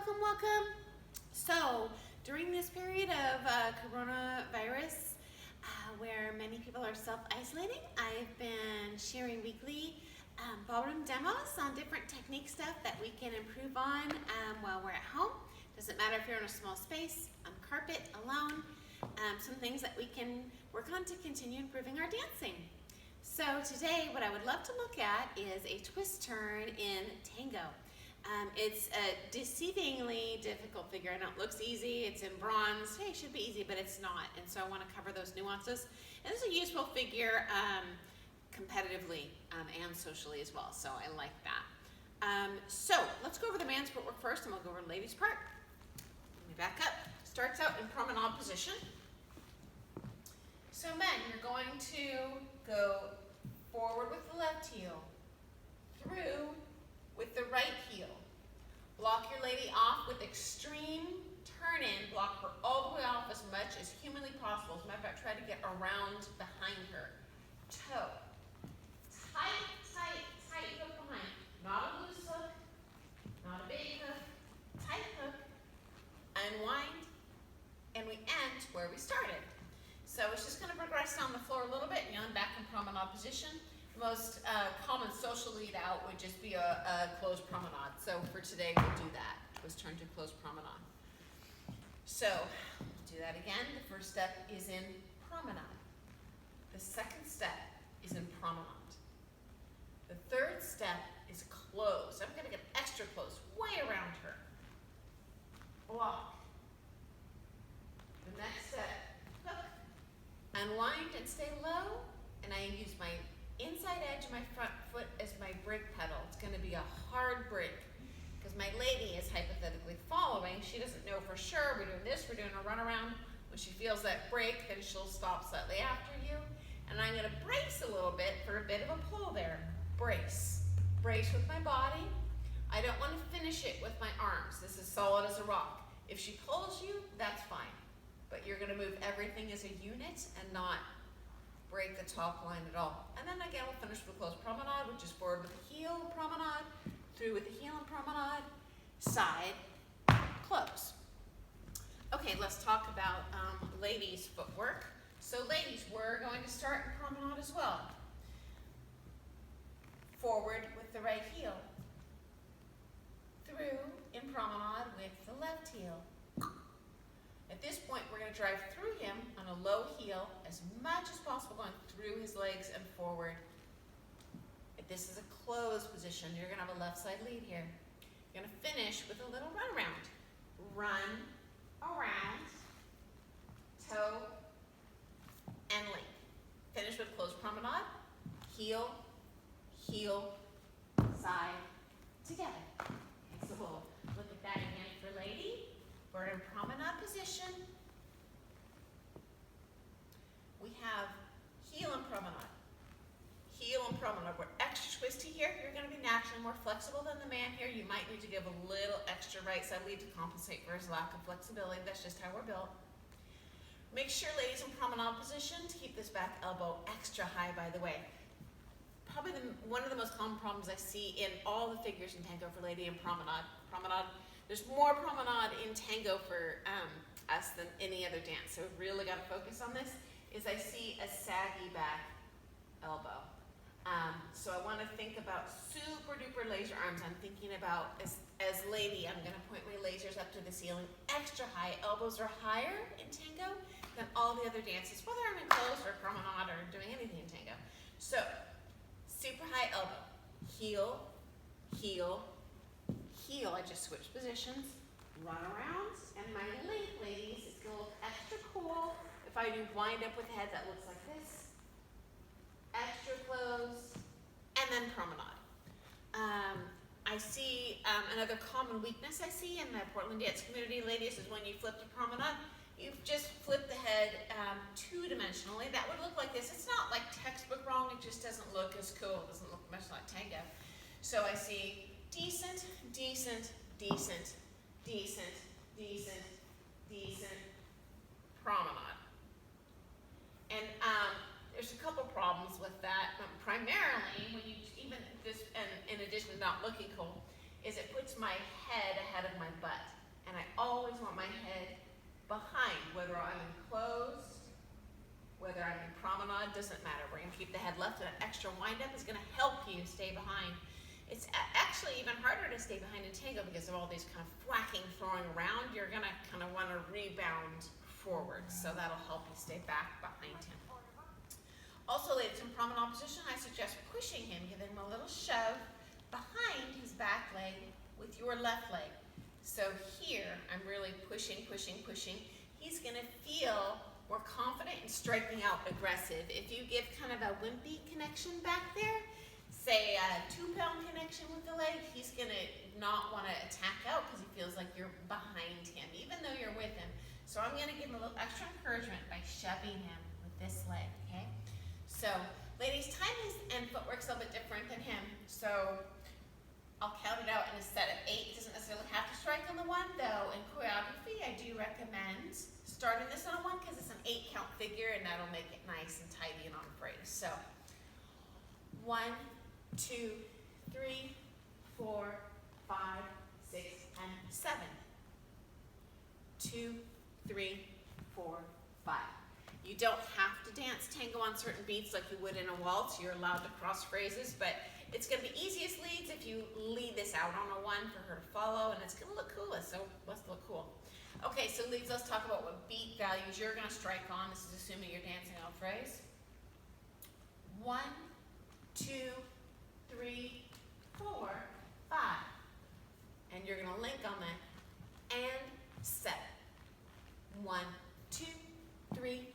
welcome. So, during this period of coronavirus, where many people are self-isolating, I've been sharing weekly ballroom demos on different technique stuff that we can improve on while we're at home. Doesn't matter if you're in a small space, on carpet, alone, some things that we can work on to continue improving our dancing. So today, what I would love to look at is a twist turn in Tango. It's a deceivingly difficult figure. I know it looks easy, it's in bronze. Hey, it should be easy, but it's not. And so I want to cover those nuances. And this is a useful figure competitively and socially as well, so I like that. So let's go over the man's footwork first, and we'll go over the ladies' part. Let me back up. Starts out in promenade position. So men, you're going to go forward with the left heel, through with the right heel. Block your lady off with extreme turn in. Block her all the way off as much as humanly possible. As a matter of fact, try to get around behind her. Toe. Tight, tight, tight hook behind. Not a loose hook, not a big hook. Tight hook. Unwind. And we end where we started. So it's just going to progress down the floor a little bit, and back in promenade position. The most common social lead out would just be a closed promenade. So for today, we'll do that. Twist turn to closed promenade. So we'll do that again. The first step is in promenade. The second step is in promenade. The third step is close. I'm going to get extra close, way around her. Block. The next step, hook. Unwind and stay low, and I use my inside edge of my front foot as my brake pedal. It's going to be a hard brake because my lady is hypothetically following. She doesn't know for sure. We're doing this, we're doing a runaround. When she feels that brake, then she'll stop slightly after you. And I'm going to brace a little bit for a bit of a pull there. Brace. Brace with my body. I don't want to finish it with my arms. This is solid as a rock. If she pulls you, that's fine. But you're going to move everything as a unit and not break the top line at all. And then again, we'll finish with a closed promenade, which is forward with the heel and promenade, through with the heel and promenade, side, close. Okay, let's talk about ladies' footwork. So ladies, we're going to start in promenade as well. Forward with the right heel. Through in promenade with the left heel. At this point, we're going to drive through him on a low heel as much as possible, going through his legs and forward. If this is a closed position, you're going to have a left side lead here. You're going to finish with a little run around. Run around, toe, and link. Finish with closed promenade, heel, heel, side, together. Okay, so we'll look at that again for lady. We're in promenade position. We have heel and promenade. Heel and promenade. We're extra twisty here. You're going to be naturally more flexible than the man here. You might need to give a little extra right side lead to compensate for his lack of flexibility. That's just how we're built. Make sure, ladies, in promenade position to keep this back elbow extra high, by the way. Probably one of the most common problems I see in all the figures in Tango for lady and promenade. There's more promenade in Tango for us than any other dance, so we've really got to focus on this, is I see a saggy back elbow. So I want to think about super duper laser arms. I'm thinking about, as lady, I'm going to point my lasers up to the ceiling, extra high. Elbows are higher in Tango than all the other dances, whether I'm in closed or promenade or doing anything in Tango. So, super high elbow, heel, heel, heel. I just switched positions, run around, and my link, ladies, is going to look extra cool. If I do wind up with the head, that looks like this. Extra close, and then promenade. I see another common weakness I see in the Portland dance community, ladies, is when you flip to promenade, you've just flipped the head two-dimensionally. That would look like this. It's not like textbook wrong, it just doesn't look as cool. It doesn't look much like Tango. So I see decent, decent, decent, decent, decent, decent, promenade. And there's a couple problems with that. Primarily, when you even just, and in addition to not looking cool, is it puts my head ahead of my butt. And I always want my head behind, whether I'm enclosed, whether I'm in promenade, doesn't matter. We're gonna keep the head left, and an extra wind up is gonna help you stay behind. It's actually even harder to stay behind in tango because of all these kind of whacking, throwing around. You're gonna kind of wanna rebound forward, so that'll help you stay back behind him. Also, ladies, in promenade position, I suggest pushing him, giving him a little shove behind his back leg with your left leg. So here, I'm really pushing, pushing, pushing. He's gonna feel more confident and striking out aggressive. If you give kind of a wimpy connection back there, say a 2-pound connection with the leg, he's gonna not wanna attack out because he feels like you're behind him, even though you're with him. So I'm gonna give him a little extra encouragement by shoving him with this leg, okay? So, ladies, timing and footwork's a little bit different than him. So, I'll count it out in a set of 8. It doesn't necessarily have to strike on the 1, though. In choreography, I do recommend starting this on a 1 because it's an 8-count figure, and that'll make it nice and tidy and on phrase. So, 1, 2, 3, 4, 5, 6, and 7. 2, 3, 4, 5. You don't have to dance tango on certain beats like you would in a waltz. You're allowed to cross phrases, but it's going to be easiest leads if you lead this out on a 1 for her to follow, and it's going to look coolest, so let's look cool. Okay, so leads, let's talk about what beat values you're going to strike on. This is assuming you're dancing on phrase. 1, 2, 3, 4, 5. And you're going to link on that. And 7. 1, 2, 3,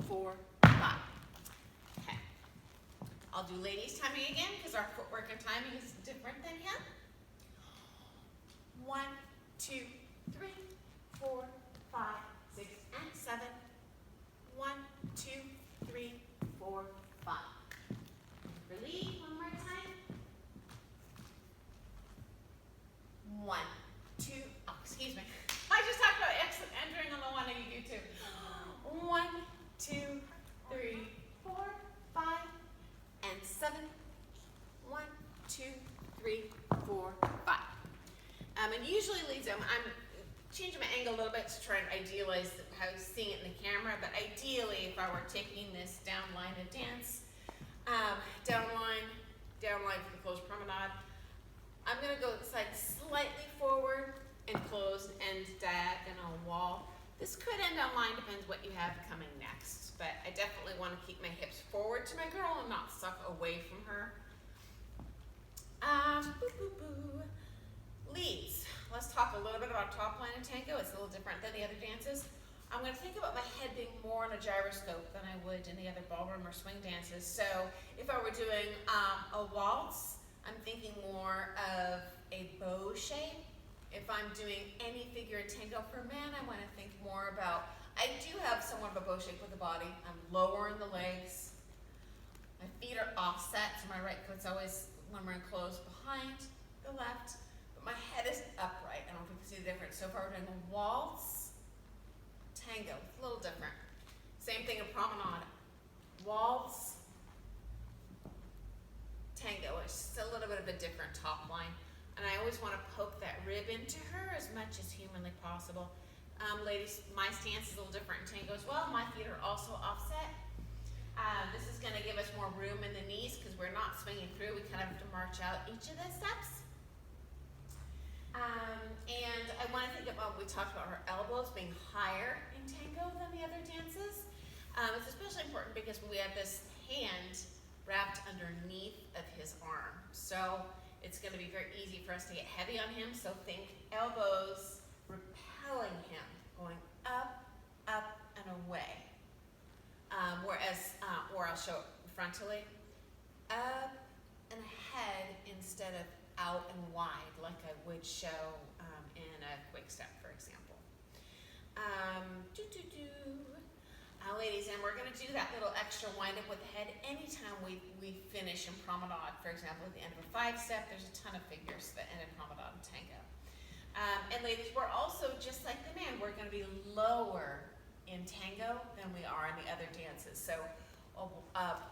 4, 5. Okay. I'll do ladies timing again because our footwork and timing is different than him. 1, 2, 3, 4, 5, 6, and 7. 1, 2, 3, 4, 5. For lead, one more time. 1, 2, oh, excuse me. I just talked about entering on the 1 and you do too. 1, 2, 3, 4, 5, and 7. 1, 2, 3, 4, 5. And usually leads, I'm changing my angle a little bit to try and idealize how you're seeing it in the camera, but ideally if I were taking this down line of dance, down line for the closed promenade, I'm going to go slightly forward and close and diagonal wall. This could end on line, depends what you have coming next, but I definitely want to keep my hips forward to my girl and not suck away from her. Leads. Let's talk a little bit about top line in tango. It's a little different than the other dances. I'm going to think about my head being more on a gyroscope than I would in the other ballroom or swing dances. So if I were doing a waltz, I'm thinking more of a bow shape. If I'm doing any figure in tango for men, I want to think more about, I do have somewhat of a bow shape with the body. I'm lowering the legs. My feet are offset, so my right foot's always, when we're enclosed, behind the left. But my head is upright. I don't know if you can see the difference. So if I were doing a waltz, tango, it's a little different. Same thing in promenade. Waltz, tango, it's just a little bit of a different top line. And I always want to poke that rib into her as much as humanly possible. Ladies, my stance is a little different in tango as well. My feet are also offset. This is going to give us more room in the knees because we're not swinging through. We kind of have to march out each of the steps. And I want to think about, we talked about her elbows being higher in tango than the other dances. It's especially important because we have this hand wrapped underneath of his arm. So it's going to be very easy for us to get heavy on him. So think elbows repelling him, going up, up, and away. Or I'll show it frontally, up and ahead instead of out and wide like I would show in a quick step, for example. Ladies, and we're going to do that little extra wind up with the head anytime we finish in promenade. For example, at the end of a 5-step, there's a ton of figures that end in promenade and tango. And ladies, we're also, just like the man, we're going to be lower in tango than we are in the other dances. So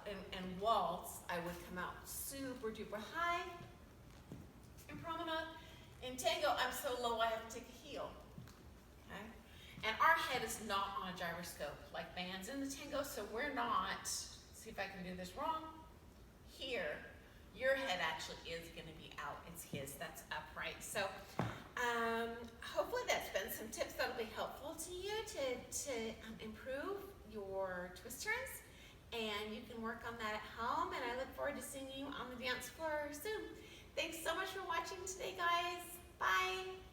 in waltz, I would come out super duper high in promenade, In Tango, I'm so low I have to take a heel, okay? And our head is not on a gyroscope like bands in the Tango, so we're not, see if I can do this wrong, here. Your head actually is gonna be out, it's his, that's upright. So hopefully that's been some tips that'll be helpful to you to improve your twist turns, and you can work on that at home, and I look forward to seeing you on the dance floor soon. Thanks so much for watching today, guys. Bye.